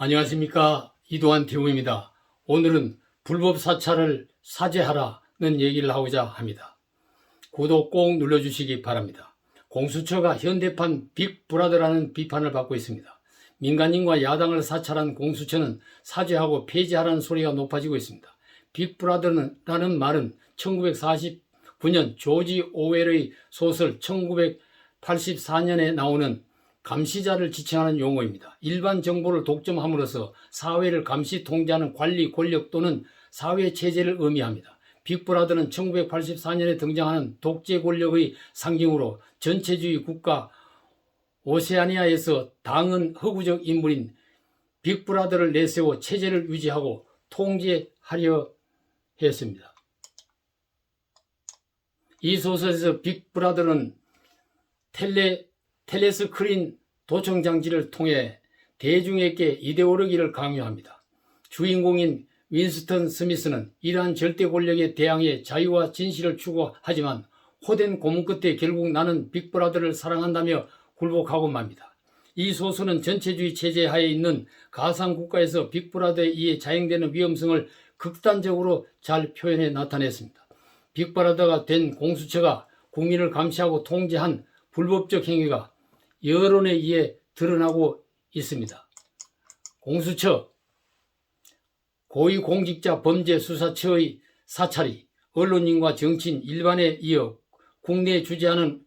안녕하십니까, 이동환 대우입니다. 오늘은 불법 사찰을 사죄하라는 얘기를 하고자 합니다. 구독 꼭 눌러주시기 바랍니다. 공수처가 현대판 빅브라더라는 비판을 받고 있습니다. 민간인과 야당을 사찰한 공수처는 사죄하고 폐지하라는 소리가 높아지고 있습니다. 빅브라더라는 말은 1949년 조지 오웰의 소설 1984년에 나오는 감시자를 지칭하는 용어입니다. 일반 정보를 독점함으로써 사회를 감시 통제하는 관리 권력 또는 사회 체제를 의미합니다. 빅브라더는 1984년에 등장하는 독재 권력의 상징으로 전체주의 국가 오세아니아에서 당은 허구적 인물인 빅브라더를 내세워 체제를 유지하고 통제하려 했습니다. 이 소설에서 빅브라더는 텔레스크린 도청장치를 통해 대중에게 이데올로기를 강요합니다. 주인공인 윈스턴 스미스는 이러한 절대 권력에 대항해 자유와 진실을 추구하지만 호된 고문 끝에 결국 나는 빅브라더를 사랑한다며 굴복하고 맙니다. 이 소설은 전체주의 체제 하에 있는 가상국가에서 빅브라더에 의해 자행되는 위험성을 극단적으로 잘 표현해 나타냈습니다. 빅브라더가 된 공수처가 국민을 감시하고 통제한 불법적 행위가 여론에 의해 드러나고 있습니다. 공수처, 고위공직자 범죄수사처의 사찰이 언론인과 정치인 일반에 이어 국내에 주재하는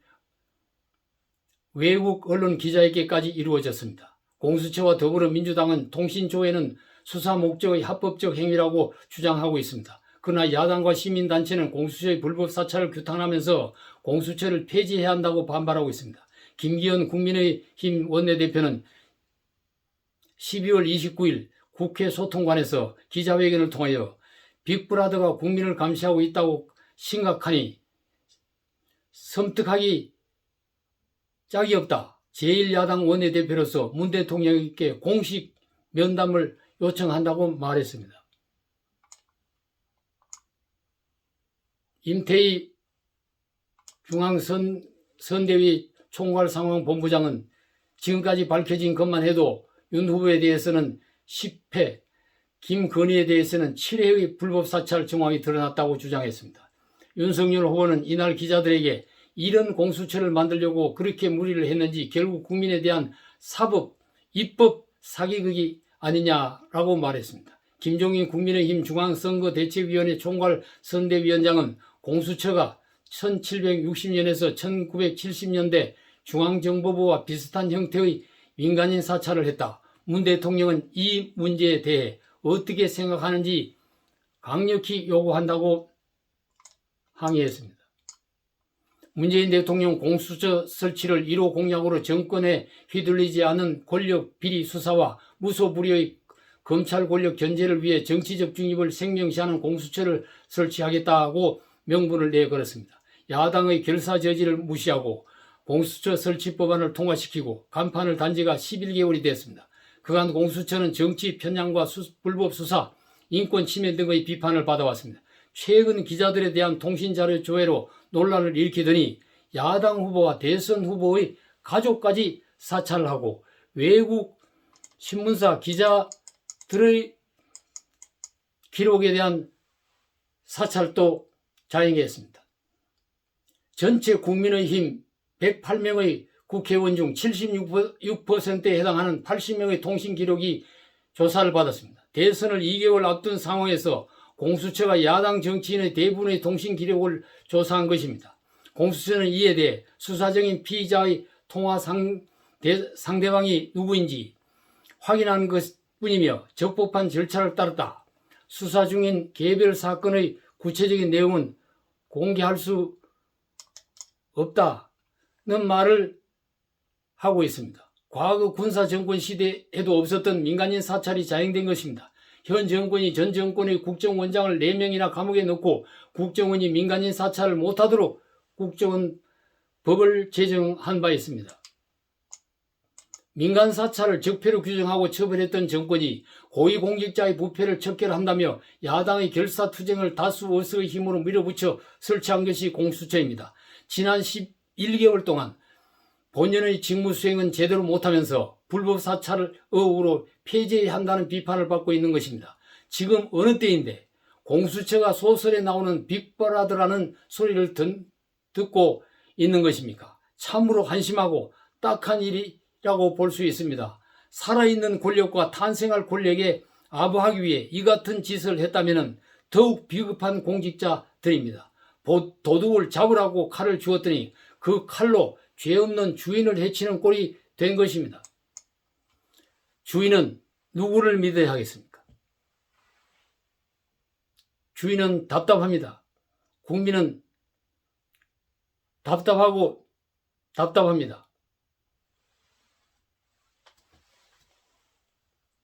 외국 언론 기자에게까지 이루어졌습니다. 공수처와 더불어민주당은 통신조회는 수사 목적의 합법적 행위라고 주장하고 있습니다. 그러나 야당과 시민단체는 공수처의 불법 사찰을 규탄하면서 공수처를 폐지해야 한다고 반발하고 있습니다. 김기현 국민의힘 원내대표는 12월 29일 국회 소통관에서 기자회견을 통하여 빅브라더가 국민을 감시하고 있다고 심각하니 섬뜩하기 짝이 없다. 제1야당 원내대표로서 문 대통령께 공식 면담을 요청한다고 말했습니다. 임태희 중앙선대위 총괄상황본부장은 지금까지 밝혀진 것만 해도 윤 후보에 대해서는 10회, 김건희에 대해서는 7회의 불법 사찰 정황이 드러났다고 주장했습니다. 윤석열 후보는 이날 기자들에게 이런 공수처를 만들려고 그렇게 무리를 했는지 결국 국민에 대한 사법, 입법 사기극이 아니냐라고 말했습니다. 김종인 국민의힘 중앙선거대책위원회 총괄선대위원장은 공수처가 1760년에서 1970년대 중앙정보부와 비슷한 형태의 민간인 사찰을 했다. 문 대통령은 이 문제에 대해 어떻게 생각하는지 강력히 요구한다고 항의했습니다. 문재인 대통령 공수처 설치를 1호 공약으로 정권에 휘둘리지 않은 권력 비리 수사와 무소불위의 검찰 권력 견제를 위해 정치적 중립을 생명시하는 공수처를 설치하겠다고 명분을 내걸었습니다. 야당의 결사 저지를 무시하고 공수처 설치 법안을 통과시키고 간판을 단 지가 11개월이 됐습니다. 그간 공수처는 정치 편향과 불법 수사, 인권 침해 등의 비판을 받아왔습니다. 최근 기자들에 대한 통신자료 조회로 논란을 일으키더니 야당 후보와 대선 후보의 가족까지 사찰을 하고 외국 신문사 기자들의 기록에 대한 사찰도 자행했습니다. 전체 국민의힘 108명의 국회의원 중 76%에 해당하는 80명의 통신 기록이 조사를 받았습니다. 대선을 2개월 앞둔 상황에서 공수처가 야당 정치인의 대부분의 통신 기록을 조사한 것입니다. 공수처는 이에 대해 수사적인 피의자의 통화 상대방이 누구인지 확인한 것뿐이며 적법한 절차를 따랐다. 수사 중인 개별 사건의 구체적인 내용은 공개할 수 없다는 말을 하고 있습니다. 과거 군사정권 시대에도 없었던 민간인 사찰이 자행된 것입니다. 현 정권이 전 정권의 국정원장을 4명이나 감옥에 넣고 국정원이 민간인 사찰을 못하도록 국정원 법을 제정한 바 있습니다. 민간 사찰을 적폐로 규정하고 처벌했던 정권이 고위공직자의 부패를 척결한다며 야당의 결사투쟁을 다수 의석의 힘으로 밀어붙여 설치한 것이 공수처입니다. 지난 11개월 동안 본연의 직무 수행은 제대로 못하면서 불법 사찰을 의혹으로 폐지해야 한다는 비판을 받고 있는 것입니다. 지금 어느 때인데 공수처가 소설에 나오는 빅브라더라는 소리를 듣고 있는 것입니까? 참으로 한심하고 딱한 일이라고 볼 수 있습니다. 살아있는 권력과 탄생할 권력에 아부하기 위해 이 같은 짓을 했다면 더욱 비겁한 공직자들입니다. 도둑을 잡으라고 칼을 주었더니 그 칼로 죄 없는 주인을 해치는 꼴이 된 것입니다. 주인은 누구를 믿어야 하겠습니까? 주인은 답답합니다. 국민은 답답하고 답답합니다.